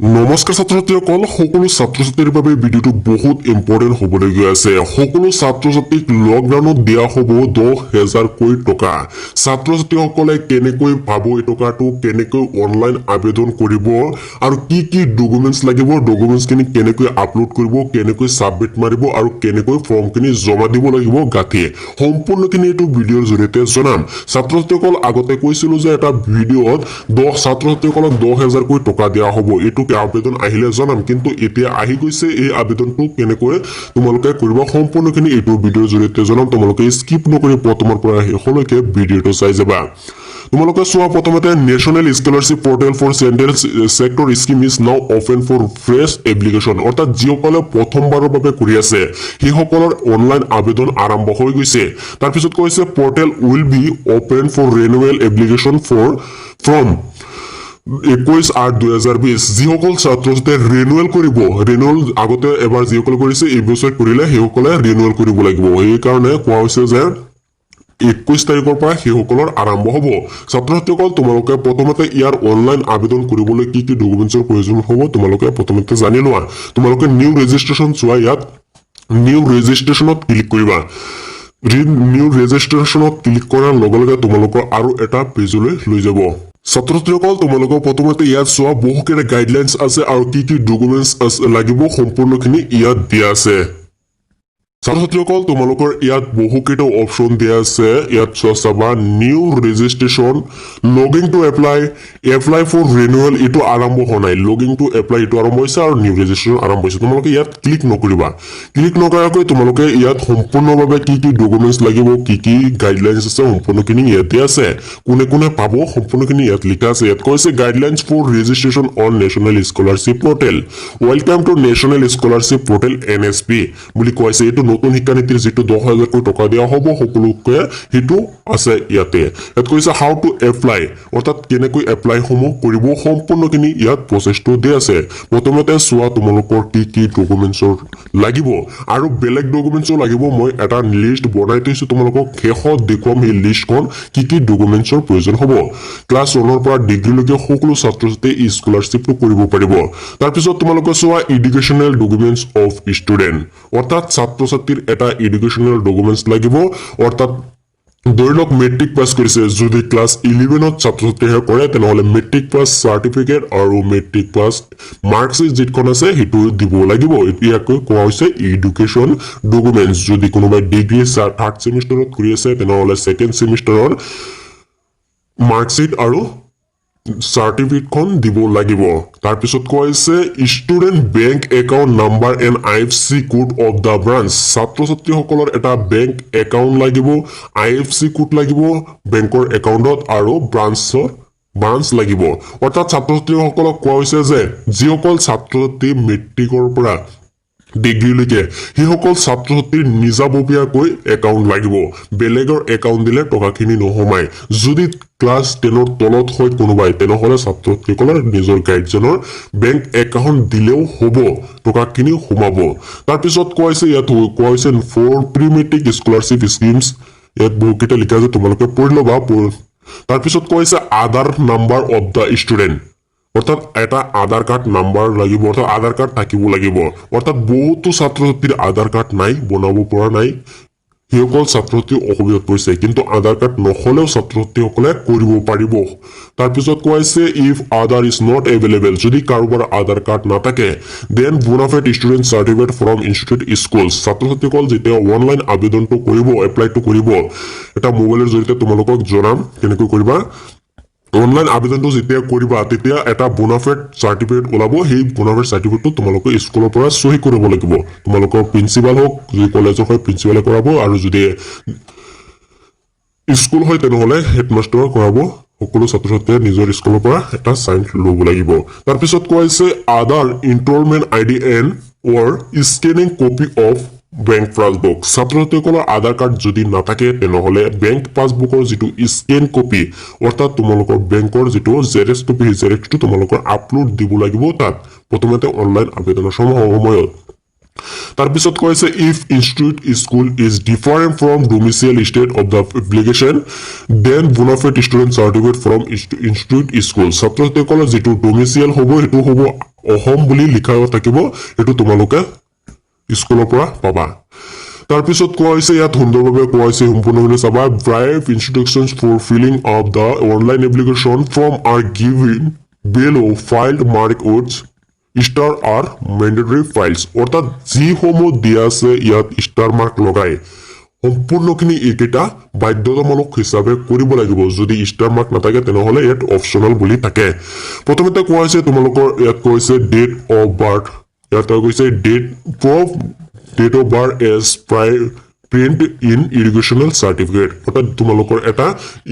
নমস্কাৰ ছাত্ৰ-ছাত্ৰীসকল সকলো ছাত্ৰ-ছাত্ৰীৰ বাবে ভিডিঅ'টো বহুত ইম্পৰ্টেণ্ট হ'বলৈ গৈ আছে সকলো ছাত্ৰ-ছাত্ৰীক লকডাউনত দিয়া হ'ব 10,000 কোটি টকা ছাত্ৰ-ছাত্ৰীসকলে কেনেকৈ পাব এই টকাটো কেনেকৈ অনলাইন আবেদন কৰিব আৰু কি ডকুমেন্টছ লাগিব ডকুমেন্টছখিনি কেনেকৈ আপলোড কৰিব কেনেকৈ সাবমিট মাৰিব আৰু কেনেকৈ ফৰ্মখিনি জমা দিব লাগিব গাঠি সম্পূৰ্ণখিনি এই ভিডিঅ'ৰ জৰিয়তে জনাম ছাত্ৰ-ছাত্ৰীসকল আগতে কৈছিল যে এটা ভিডিঅ'ত ছাত্ৰ-ছাত্ৰীসকলক 10,000 কোটি টকা দিয়া হ'ব এইটো আবেদন আহিলে জনাম কিন্তু এতিয়া আহি গৈছে এই আবেদনটো কেনেকৈ তোমালোকে কৰিব সম্পূৰ্ণখিনি এই ভিডিঅ'ৰ জৰিয়তে জনাম তোমালোকে স্কিপ নকৰি প্ৰথমৰ পৰা শেষলৈকে ভিডিঅ'টো চাই যাবা তোমালোকে চোৱা প্ৰথমতে national scholarship portal for central sector scheme is now open for fresh application অৰ্থাৎ যিসকলে প্ৰথমবাৰৰ বাবে কৰি আছে সেইসকলৰ অনলাইন আবেদন আৰম্ভ হৈ গৈছে তাৰপিছত কৈছে portal will be open for renewal application from 21/8/2020 যিসকল ছাত্ৰ-ছাত্ৰীয়ে ৰিনিউৱেল কৰিব ৰিনিউৱেল আগতে এবাৰ যিসকলে কৰিছে এই বছৰ কৰিলে সেইসকলে ৰিনিউৱেল কৰিব লাগিব এই কাৰণে কোৱা হৈছে যে 21 তাৰিখৰ পৰা সেইসকলৰ আৰম্ভ হ'ব ছাত্ৰ-ছাত্ৰীসকল তোমালোকে প্ৰথমতে ইয়াৰ অনলাইন আবেদন কৰিবলৈ কি ডকুমেন্টছৰ প্ৰয়োজন হ'ব তোমালোকে প্ৰথমতে জানি লোৱা তোমালোকে নিউ ৰেজিষ্ট্ৰেচন চোৱা ইয়াত নিউ ৰেজিষ্ট্ৰেচনত ক্লিক কৰিবা নিউ ৰেজিষ্ট্ৰেচনত ক্লিক কৰাৰ লগে লগে তোমালোকৰ আৰু এটা পেজলৈ লৈ যাব ছাত্ৰ-ছাত্ৰীসকল তোমালোকৰ প্ৰথমতে ইয়াত চোৱা বহুকেইটা গাইডলাইনছ আছে আৰু কি ডকুমেন্টছ লাগিব সম্পূৰ্ণখিনি ইয়াত দিয়া আছে ছাত্ৰ-ছাত্ৰীসকল তোমালোকৰ ইয়াত বহুকেইটা অপশ্যন দিয়া আছে ইয়াত চাবা new registration login to apply for renewal এইটো আৰম্ভ হোৱা নাই লগিং টু এপ্লাই এইটো আৰম্ভ হৈছে আৰু নিউ ৰেজিষ্ট্ৰেচন আৰম্ভ হৈছে তোমালোকে ইয়াত ক্লিক নকৰিবা ক্লিক নকৰাকৈ তোমালোকে ইয়াত সম্পূৰ্ণভাৱে কি ডকুমেন্টছ লাগিব কি গাইডলাইনছ আছে সম্পূৰ্ণখিনি ইয়াতে আছে কোনে পাব সম্পূৰ্ণখিনি ইয়াত লিখা আছে ইয়াত কৈছে guidelines for registration on national scholarship portal welcome to national scholarship portal NSP বুলি কৈছে এইটো নতুন শিক্ষানীতিৰ যেটো 10,000 কোটি টকা দিয়া হ'ব সকলোকে হেতু আছে ইয়াতে ইয়াত কৈছে হাউ টু এপ্লাই অৰ্থাৎ কেনেকৈ এপ্লাই সমূহ কৰিব সম্পূৰ্ণখিনি ইয়াত প্ৰচেছটো দিয়া আছে প্ৰথমতে চোৱা তোমালোকৰ কি ডকুমেন্টছৰ লাগিব আৰু বেলেগ ডকুমেন্টছও লাগিব মই এটা লিষ্ট বনাই থৈছো তোমালোকক শেষত দেখুৱাম এই লিষ্টখন কি ডকুমেন্টছৰ প্ৰয়োজন হ'ব ক্লাছ 1 ৰ পৰা ডিগ্ৰীলৈকে সকলো ছাত্ৰ-ছাত্ৰীয়ে এই স্কলাৰশ্বিপটো কৰিব পাৰিব তাৰ পিছত তোমালোকে চোৱা এডুকেশ্যনেল ডকুমেন্টছ অফ ষ্টুডেন্ট অৰ্থাৎ ছাত্ৰ-ছাত্ৰীৰ এটা এডুকেশ্যনেল ডকুমেন্টছ লাগিব অৰ্থাৎ ধৰি লওক মেট্ৰিক পাছ কৰিছে যদি ক্লাছ 11ত ছাত্ৰ-ছাত্ৰীয়ে কৰে তেনেহলে মেট্ৰিক পাছ চাৰ্টিফিকেট আৰু মেট্ৰিক পাছ মাৰ্কশ্বিট যিখন আছে সেইটো দিব লাগিব ইয়াকৈ কোৱা হৈছে এডুকেশ্যন ডকুমেন্টছ যদি কোনোবাই ডিগ্ৰী 3rd সেমিষ্টাৰত কৰি আছে তেনেহলে 2nd সেমিষ্টাৰৰ মাৰ্কশ্বিট আৰু সাৰ্টিফিকেটখন দিব লাগিব তাৰ পিছত কৈছে student bank account number and IFSC code of the branch ছাত্ৰ-ছাত্ৰীসকলৰ এটা বেংক একাউন্ট লাগিব IFSC কোড লাগিব বেংকৰ একাউন্টত আৰু ব্ৰাঞ্চ লাগিব অৰ্থাৎ ছাত্ৰ-ছাত্ৰীসকলক কোৱা হৈছে যে যিসকল ছাত্ৰ-ছাত্ৰী মেট্ৰিকৰ পৰা ডিগ্ৰীলৈকে সেইসকল ছাত্ৰ-ছাত্ৰীৰ নিজাববীয়াকৈ একাউন্ট লাগিব বেলেগৰ একাউন্ট দিলে টকাখিনি নহমাই যদি ক্লাছ 10ৰ তলত হয় কোনোবাই তেনেহলে ছাত্ৰ-ছাত্ৰীসকলৰ নিজৰ গাইডজনৰ বেংক একাউন্ট দিলেও হ'ব টকাখিনি সোমাব তাৰ পিছত কৈছে ইয়াত কৈছে for pre matric scholarship schemes ইয়াত বহুকেইটা লিখা আছে তোমালোকে পঢ়ি ল'বা তাৰ পিছত কৈছে আধাৰ নাম্বাৰ অফ দা ষ্টুডেন্ট অৰ্থাৎ এটা আধাৰ কাৰ্ড নাম্বাৰ লাগিব অৰ্থাৎ আধাৰ কাৰ্ড থাকিব লাগিব অৰ্থাৎ বহুতো ছাত্ৰ-ছাত্ৰীৰ আধাৰ কাৰ্ড নাই বনাব পৰা নাই সেইসকল ছাত্ৰ-ছাত্ৰী অসুবিধাত পৰিছে কিন্তু আধাৰ কাৰ্ড নহলেও ছাত্ৰ-ছাত্ৰীসকলে কৰিব পাৰিব তাৰপিছত কৈছে if Aadhaar is not available যদি কাৰোবাৰ আধাৰ কাৰ্ড নাথাকে then bonafide student certificate from institute school ছাত্ৰ-ছাত্ৰীসকল যেতিয়া অনলাইন আবেদনটো কৰিব এপ্লাইটো কৰিব এটা মোবাইলৰ জৰিয়তে তোমালোকক জনাম কেনেকৈ কৰিবা অনলাইন আবেদনটো যেতিয়া কৰিবা তেতিয়া এটা বোনাফাইড সাৰ্টিফিকেট ওলাব সেই বোনাফাইড সাৰ্টিফিকেটটো তোমালোকে স্কুলৰ পৰা সহি কৰিব লাগিব তোমালোকৰ প্ৰিন্সিপাল হওক যদি কলেজৰ হয় প্ৰিন্সিপালে কৰাব আৰু যদি স্কুল হয় তেনেহলে হেডমাষ্টাৰে কৰাব সকলো ছাত্ৰ-ছাত্ৰীয়ে নিজৰ স্কুলৰ পৰা এটা সাইন ল'ব লাগিব তাৰ পিছত কৈছে Aadhaar enrolment ID and or scanning copy of bank passbook ছাত্ৰ-ছাত্ৰীসকলৰ আধাৰ কাৰ্ড যদি নাথাকে তেনেহলে বেংক পাছবুকৰ যিটো স্কেন কপি অৰ্থাৎ তোমালোকৰ বেংকৰ যিটো জেৰেক্স কপি জেৰেক্সটো তোমালোকৰ আপলোড দিব লাগিব তাত প্ৰথমতে অনলাইন আবেদনৰ সময়ত তাৰপিছত কৈছে if institute school is different from domicile state of the application then bona fide student certificate from institute school ছাত্ৰসকলৰ যেটো domicile হ'ব হেতু হ'ব অহম বুলি লিখা থাকিব এটো তোমালোকে স্কুলৰ পৰা পাবা তাৰপিছত কোৱা হৈছে ইয়াত সুন্দৰভাৱে কোৱা হৈছে সম্পূৰ্ণভাৱে চাবা brief instructions for filling up the online application form are given below filed mark words star are mandatory files অৰ্থাৎ যিসমূহ দিয়া আছে ইয়াত star mark লগাই সম্পূৰ্ণখিনি এইকেইটা বাধ্যতামূলক হিচাপে কৰিব লাগিব যদি ষ্টাৰ মাৰ্ক নাথাকে তেনেহলে ইয়াত অপচনেল বুলি থাকে প্ৰথমতে কোৱা হৈছে তোমালোকৰ ইয়াত কৈছে ডেট অফ বাৰ্থ ইয়াত কৈছে date of birth as print in educational certificate অৰ্থাৎ তোমালোকৰ এটা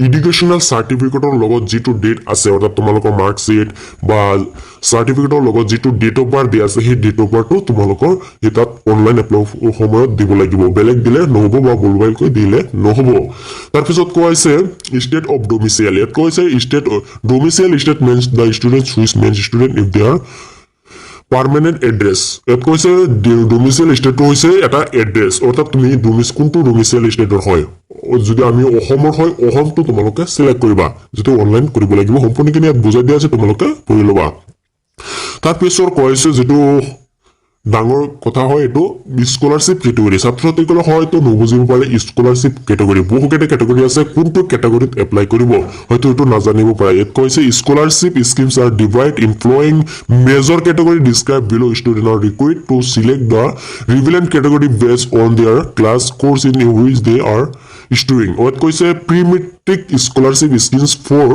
এডুকেশ্যনেল চাৰ্টিফিকেটৰ লগত যিটো ডেট আছে অৰ্থাৎ তোমালোকৰ মাৰ্কশ্বিট বা চাৰ্টিফিকেটৰ লগত যিটো ডেট অফ বাৰ্থ দিয়া আছে সেই ডেট অফ বাৰ্থটো তোমালোকৰ তাত অনলাইন এপ্লাই সময়ত দিব লাগিব বেলেগ দিলে নহ'ব বা ভুলভালকৈ দিলে নহ'ব তাৰপিছত কোৱা হৈছে ষ্টেট অফ ডমিচাইল ইয়াত কৈছে state domicile state means the student which means student if they are permanent address ইয়াত কৈছে ডমিচাইল ষ্টেটটো হৈছে এটা এড্ৰেছ অৰ্থাৎ তুমি কোনটো ডমিচাইল ষ্টেটৰ হয় যদি আমি অসমৰ হয় অসমটো তোমালোকে চিলেক্ট কৰিবা যিটো অনলাইন কৰিব লাগিব সম্পূৰ্ণখিনি ইয়াত বুজাই দিয়া আছে তোমালোকে পঢ়ি ল'বা তাৰপিছত কৈছে যিটো ডাঙৰ কথা হয় এইটো স্কলাৰশ্বিপ কেটেগৰী ছাত্ৰ ছাত্ৰীসকলে হয়তো নুবুজিব পাৰে স্কলাৰশ্বিপ কেটেগৰী বহুকেইটা কেটেগৰী আছে কোনটো কেটেগৰীত এপ্লাই কৰিব হয়তো এইটো নাজানিব পাৰে ইয়াত কৈছে scholarship schemes are divide in following major category described below student are required to select the relevant category based on their class course in which they are studying ইয়াত কৈছে pre matric scholarship schemes for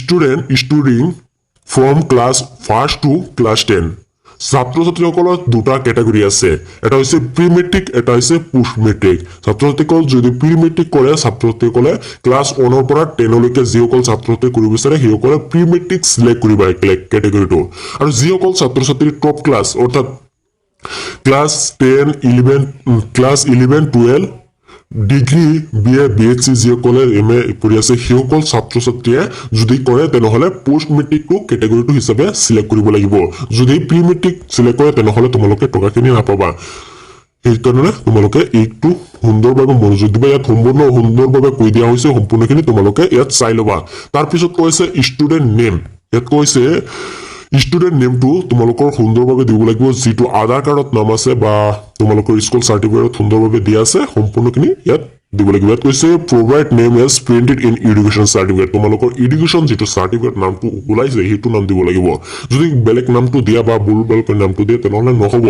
student studying from class 1 to class 10 ছাত্ৰ ছাত্ৰীসকলৰ দুটা category আছে এটা হৈছে pre matric এটা হৈছে পোষ্ট মেট্ৰিক ছাত্ৰ ছাত্ৰীসকল যদি প্ৰি মেট্ৰিক কৰে ছাত্ৰ ছাত্ৰীসকলে ক্লাছ 1 পৰা 10 লৈকে যিসকল ছাত্ৰ ছাত্ৰী কৰিব বিচাৰে সেইসকলে প্ৰি মেট্ৰিক সিলেক্ট কৰিব কেটেগৰীটো আৰু যিসকল ছাত্ৰ ছাত্ৰী টপ ক্লাছ অৰ্থাৎ ক্লাছ 10 11 12 ডিগ্ৰী বিএ বিএসসি যিসকলে এমএ পঢ়ি আছে সেইসকল ছাত্ৰ ছাত্ৰীয়ে যদি কৰে তেনেহলে পোষ্ট মেট্ৰিকটো কেটেগৰীটো হিচাপে সিলেক্ট কৰিব লাগিব যদি প্ৰি মেট্ৰিক সিলেক্ট কৰে তেনেহলে তোমালোকে টকাখিনি নাপাবা সেইকাৰণে তোমালোকে এইটো সুন্দৰভাৱে মনোযোগ দিবা ইয়াত সুন্দৰভাৱে কৈ দিয়া হৈছে সম্পূৰ্ণখিনি তোমালোকে ইয়াত চাই ল'বা তাৰপিছত কৈছে ষ্টুডেণ্ট নেম ইয়াত কৈছে ষ্টুডেণ্ট নেমটো তোমালোকৰ সুন্দৰভাৱে দিব লাগিব যিটো আধাৰ কাৰ্ডত নাম আছে বা তোমালোকৰ স্কুল চাৰ্টিফিকেটত সুন্দৰভাৱে দিয়া আছে সম্পূৰ্ণখিনি ইয়াত দিব লাগিব ইয়াত কৈছে provide name as printed in education certificate তোমালোকৰ এডুকেশ্যন যিটো চাৰ্টিফিকেট নামটো ওলাইছে সেইটো নাম দিব লাগিব যদি বেলেগ নামটো দিয়া বা ভুলভালকৈ নামটো দিয়ে তেনেহ'লে নহ'ব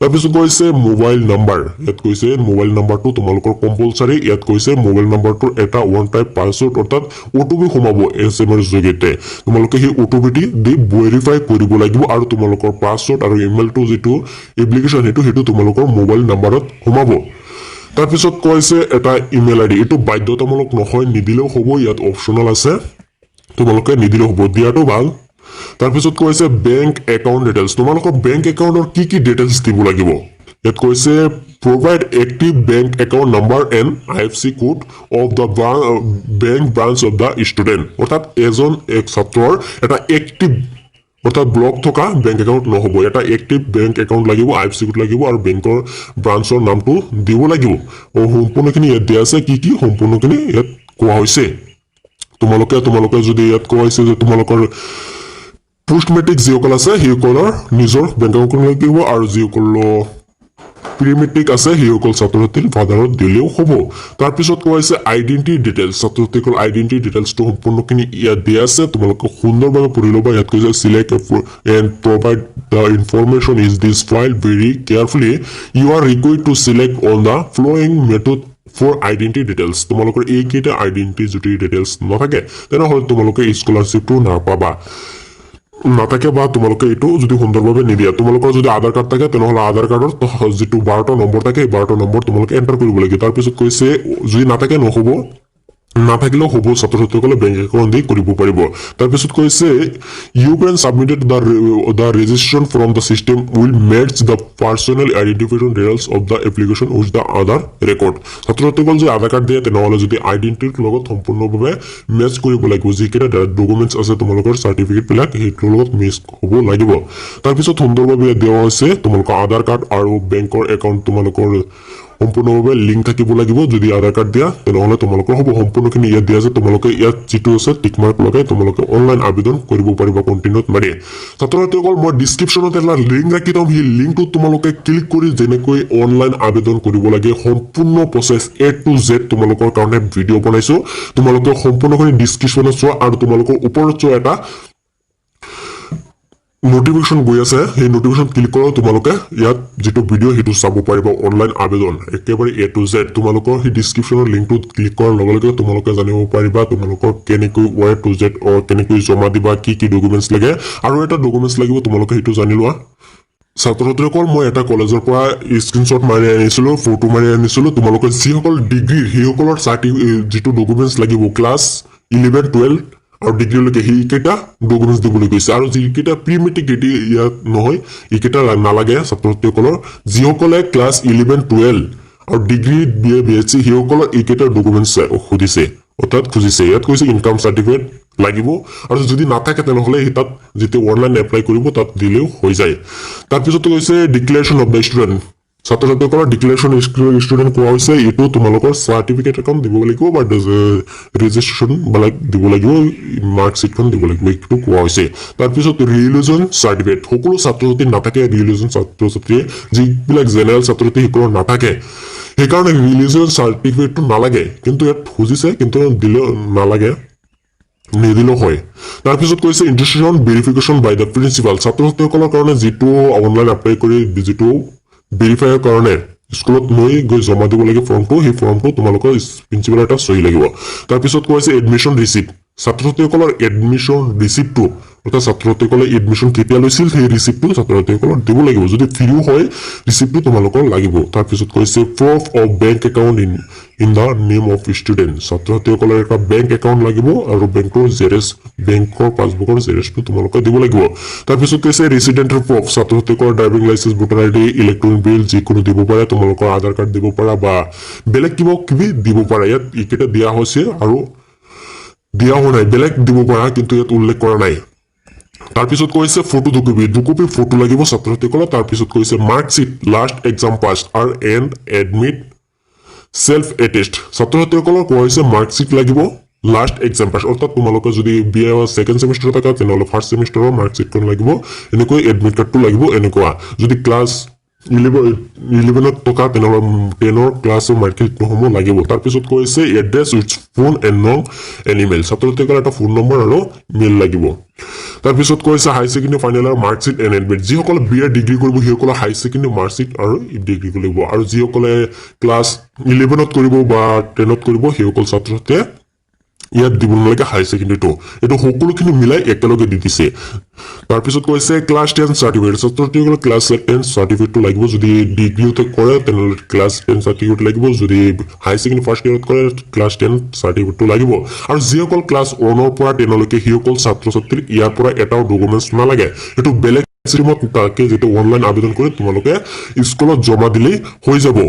তাৰপিছত কৈছে মোবাইল নাম্বাৰ ইয়াত কৈছে মোবাইল নাম্বাৰটো তোমালোকৰ কম্পালচাৰী ইয়াত কৈছে মোবাইল নাম্বাৰটোৰ এটা ওৱান টাইপ পাছৱৰ্ড অৰ্থাৎ অ'টিপি সোমাব SMS জৰিয়তে তোমালোকে সেই অ'টিপিটি দি ভেৰিফাই কৰিব লাগিব আৰু তোমালোকৰ পাছৱৰ্ড আৰু ইমেইলটো যিটো এপ্লিকেশ্যন সেইটো তোমালোকৰ মোবাইল নাম্বাৰত সোমাব তাৰপিছত কৈছে এটা ইমেইল আইডি এইটো বাধ্যতামূলক নহয় নিদিলেও হ'ব ইয়াত অপচনেল আছে তোমালোকে নিদিলেও হ'ব দিয়াটো ভাল তাৰপিছত কৈছে বেংক একাউণ্ট ডিটেইলছ তোমালোকৰ বেংক একাউণ্টৰ কি ডিটেইলছ দিব লাগিব ইয়াত কৈছে provide active bank account number and IFSC code of the bank branch of the student অৰ্থাৎ এজন ছাত্ৰৰ এটা এক্টিভ অৰ্থাৎ ব্লক থকা বেংক একাউণ্ট নহ'ব এটা এক্টিভ বেংক একাউণ্ট লাগিব IFSC কোড লাগিব আৰু বেংকৰ ব্ৰাঞ্চৰ নামটো দিব লাগিব সম্পূৰ্ণখিনি ইয়াত দিয়া আছে কি সম্পূৰ্ণখিনি ইয়াত কোৱা হৈছে তোমালোকে যদি ইয়াত কোৱা হৈছে যে তোমালোকৰ পোষ্ট মেট্ৰিক যিসকল আছে সেইসকলৰ নিজৰ বেংক একাউণ্ট লাগিব আৰু যিসকলৰ প্ৰি মেট্ৰিক আছে সেইসকল ছাত্ৰ ছাত্ৰীৰ ফাদাৰত দিলেও হ'ব তাৰপিছত কোৱা হৈছে আইডেণ্টিটি ডিটেইলছ ছাত্ৰ ছাত্ৰীসকল আইডেণ্টিটি ডিটেইলছটো সম্পূৰ্ণখিনি ইয়াত দিয়া আছে তোমালোকে সুন্দৰভাৱে পঢ়ি ল'বা ইয়াত কৈছে select and provide the information is this file very carefully you are required to select on the following method for identity details তোমালোকৰ এইকেইটা আইডেণ্টিটি যদি ডিটেইলছ নাথাকে তেনেহ'লে তোমালোকে স্কলাৰশ্বিপটো নাপাবা নাথাকে বা তোমালোকে এইটো যদি সুন্দৰভাৱে নিদিয়া তোমালোকৰ যদি আধাৰ কাৰ্ড থাকে তেনেহ'লে আধাৰ কাৰ্ডৰ যিটো 12টা নম্বৰ থাকে 12টা নম্বৰ তোমালোকে এণ্টাৰ কৰিব লাগে তাৰপিছত কৈছে যদি নাথাকে নহ'ব নাথাকিলেও হ'ব ছাত্ৰ ছাত্ৰীসকলে বেংক একাউণ্ট দি কৰিব পাৰিব তাৰপিছত কৈছে you can submitted the registration form the system will match the personal identification details of the application with the Aadhaar record ছাত্ৰ ছাত্ৰীসকল যদি আধাৰ কাৰ্ড দিয়ে তেনেহ'লে যদি আইডেণ্টিটিৰ লগত সম্পূৰ্ণভাৱে মেচ কৰিব লাগিব যিকেইটা ডকুমেণ্টছ আছে তোমালোকৰ চাৰ্টিফিকেটবিলাক সেইটোৰ লগত মেচ হ'ব লাগিব তাৰপিছত সুন্দৰভাৱে দিয়া হৈছে তোমালোকৰ আধাৰ কাৰ্ড আৰু বেংকৰ একাউণ্ট তোমালোকৰ সম্পূৰ্ণভাৱে লিংক থাকিব লাগিব যদি আধাৰ কাৰ্ড দিয়া তেনেহলে তোমালোকৰ হ'ব সম্পূৰ্ণখিনি ইয়াত দিয়া আছে তোমালোকে ইয়াত যিটো আছে টিক মাৰ্ক লগাই তোমালোকে অনলাইন আবেদন কৰিব পাৰিবা কন্টিনিউত মাৰি ছাত্ৰ ছাত্ৰীসকল মই ডেসক্ৰিপচনত এটা লিংক ৰাখি দিম সেই লিংকটো তোমালোকে ক্লিক কৰি যেনেকৈ অনলাইন আবেদন কৰিব লাগে সম্পূৰ্ণ প্ৰসেস A to Z তোমালোকৰ কাৰণে ভিডিও বনাইছো তোমালোকে সম্পূৰ্ণখিনি ডেসক্ৰিপচনত চোৱা আৰু তোমালোকৰ ওপৰত চোৱা এটা নোটিফিকেশন গৈ আছে সেই নোটিফিকেশন ক্লিক কৰক তোমালোকে ইয়াত যেটো ভিডিও হেতু চাব পাৰিবা অনলাইন আবেদন একেবাৰে A to Z তোমালোকৰ সেই ডেসক্ৰিপচনৰ লিংকটো ক্লিক কৰাৰ লগে লগে তোমালোকে জানিব পাৰিবা তোমালোকৰ কেনেকৈ A to Z কেনেকৈ জমা দিবা কি কি ডকুমেন্টস লাগে আৰু এটা ডকুমেন্টস লাগিব তোমালোকে হেতু জানি লোৱা ছাত্ৰ ছাত্ৰীসকল মই এটা কলেজৰ পৰা স্ক্ৰিনশ্বট মাৰি আনিছিলো ফটো মাৰি আনিছিলো তোমালোকে যিসকল ডিগ্ৰী সেইসকলৰ যেটো ডকুমেন্টস লাগিব ক্লাছ 11 12 আৰু ডিগ্ৰীলৈকে সেইকেইটা ডকুমেন্টস দিবলৈ কৈছে আৰু যিকেইটা প্ৰি মেট্ৰিক ইয়াত নহয় এইকেইটা নালাগে ছাত্ৰ ছাত্ৰীসকলৰ যিসকলে ক্লাছ 11 12 আৰু ডিগ্ৰী BA BSc সেইসকলৰ এইকেইটা ডকুমেন্টস খুজিছে অৰ্থাৎ খুজিছে ইয়াত কৈছে ইনকাম সাৰ্টিফিকেট লাগিব আৰু যদি নাথাকে তেনেহলে তাত যেতে অনলাইন এপ্লাই কৰিব তাত দিলেও হৈ যায় তাৰ পিছত কৈছে ডিক্লেৰেশ্যন অফ দা ষ্টুডেন্ট ছাত্ৰ ছাত্ৰীসকলৰ ডিক্লেৰেশ্যন ষ্টুডেন্ট কোৱা হৈছে এটো তোমালোকৰ সাৰ্টিফিকেট এখন দিব লাগিব বা ৰেজিষ্ট্ৰেচন বলাক দিব লাগিব মাৰ্কশিটখন দিব লাগিব এটো কোৱা হৈছে তাৰ পিছত ৰিলিজন সাৰ্টিফিকেট সকলো ছাত্ৰ ছাত্ৰী নাথাকে ৰিলিজন ছাত্ৰ ছাত্ৰী যিবিলাক জেনেৰেল ছাত্ৰ ছাত্ৰী সকলো নাথাকে সেইকাৰণে ৰিলিজন সাৰ্টিফিকেটটো নালাগে কিন্তু ইয়াত খুজিছে কিন্তু দিলে নালাগে নিদিলেও হয় তাৰ পিছত কৈছে institution verification by the principal ছাত্ৰ ছাত্ৰীসকলৰ কাৰণে যেটো অনলাইন এপ্লাই কৰি যেটো ভেৰিফাইৰ কাৰণে স্কুলত মই গৈ জমা দিব লাগে ফৰ্মটো সেই ফৰ্মটো তোমালোকৰ প্ৰিন্সিপাল এটা সহি লাগিব তাৰ পিছত কৈছে এডমিশন ৰিসিপ্ট ছাত্ৰ ছাত্ৰীসকলৰ এডমিশন ৰিসিপ্টটো অৰ্থাৎ ছাত্ৰ ছাত্ৰীসকলে এডমিশন কেতিয়া লৈছিল সেই ৰিসিপ্টটো ছাত্ৰ ছাত্ৰীসকলৰ দিব লাগিব যদি ফ্ৰীও হয় ৰিসিপ্টটো তোমালোকৰ লাগিব তাৰ পিছত কৈছে proof of bank account in the name of student ছাত্ৰ ছাত্ৰীসকলৰ এটা বেংক একাউণ্ট লাগিব আৰু বেংকৰ জেৰেক্স বেংকৰ পাছবুকৰ জেৰেক্সটো তোমালোকে দিব লাগিব তাৰ পিছত কৈছে ৰেচিডেন্টেল প্ৰুফ ছাত্ৰ ছাত্ৰীসকলৰ driving licence voter ID electronic bill যিকোনো দিব পাৰে তোমালোকৰ আধাৰ কাৰ্ড দিব পাৰা বা বেলেগ কিবা কিবি দিব পাৰা ইয়াত এইকেইটা দিয়া হৈছে আৰু দিয়া হোৱা নাই বেলেগ দিব পাৰা কিন্তু ইয়াত উল্লেখ কৰা নাই তাৰ পিছত কৈছে ফটো দুকপি ফটো লাগিব ছাত্ৰ ছাত্ৰীসকলৰ তাৰ পিছত কৈছে মাৰ্কশিট লাষ্ট এক্সাম পাছ আৰু এণ্ড এডমিট সেলফ এটেস্ট ছাত্ৰ ছাত্ৰীসকলৰ কোৱা হৈছে মাৰ্কশিট লাগিব লাষ্ট এক্সাম পাছ অৰ্থাৎ তোমালোকে যদি BA সেকেন্ড সেমিষ্টাৰ থাকা তেনেহলে ফাৰ্স্ট সেমিষ্টাৰৰ মাৰ্কশিটখন লাগিব এনেকৈ এডমিট কাৰ্ডটো লাগিব এনেকুৱা যদি ক্লাছ 11 টকা তেনেহলে 10 ক্লাছৰ মাৰ্কশিটসমূহ লাগিব তাৰ পিছত কৈছে এড্ৰেছ উইথ ফোন এণ্ড নং এণ্ড ইমেইল ছাত্ৰ ছাত্ৰীসকলৰ এটা ফোন নম্বৰ আৰু মেইল লাগিব তাৰ পিছত কৈছে হাই সেকেন্ডাৰী ফাইনেলৰ মাৰ্কশিট এণ্ড এডমিট যিসকলে BA ডিগ্ৰী কৰিব সেইসকলে হাই সেকেন্ডাৰী মাৰ্কশিট আৰু ডিগ্ৰী কৰিব আৰু যিসকলে ক্লাছ 11ত কৰিব বা 10ত কৰিব সেইসকল ছাত্ৰ ছাত্ৰীয়ে ইয়াত দিব নালাগে হাই সেকেন্ডাৰীটো এটো সকলোখিনি মিলাই একেলগে দি দিছে তাৰ পিছত কৈছে ক্লাছ 10 সাৰ্টিফিকেট ছাত্ৰ ছাত্ৰীসকলৰ ক্লাছ 10 সাৰ্টিফিকেটটো লাগিব যদি ডিগ্ৰীতে কৰে তেনেহলে ক্লাছ 10 সাৰ্টিফিকেট লাগিব যদি হাই সেকেন্ডাৰী ফাৰ্স্ট ইয়াৰত কৰে ক্লাছ 10 সাৰ্টিফিকেটটো লাগিব আৰু যিসকল ক্লাছ 1 ৰ পৰা 10 লৈকে সেইসকল ছাত্ৰ ছাত্ৰীক ইয়াৰ পৰা এটাও ডকুমেন্টছ নালাগে এটো বেলেগ ষ্ট্ৰীমত তাকে যেটো অনলাইন আবেদন কৰি তোমালোকে স্কুলত জমা দিলেই হৈ যাব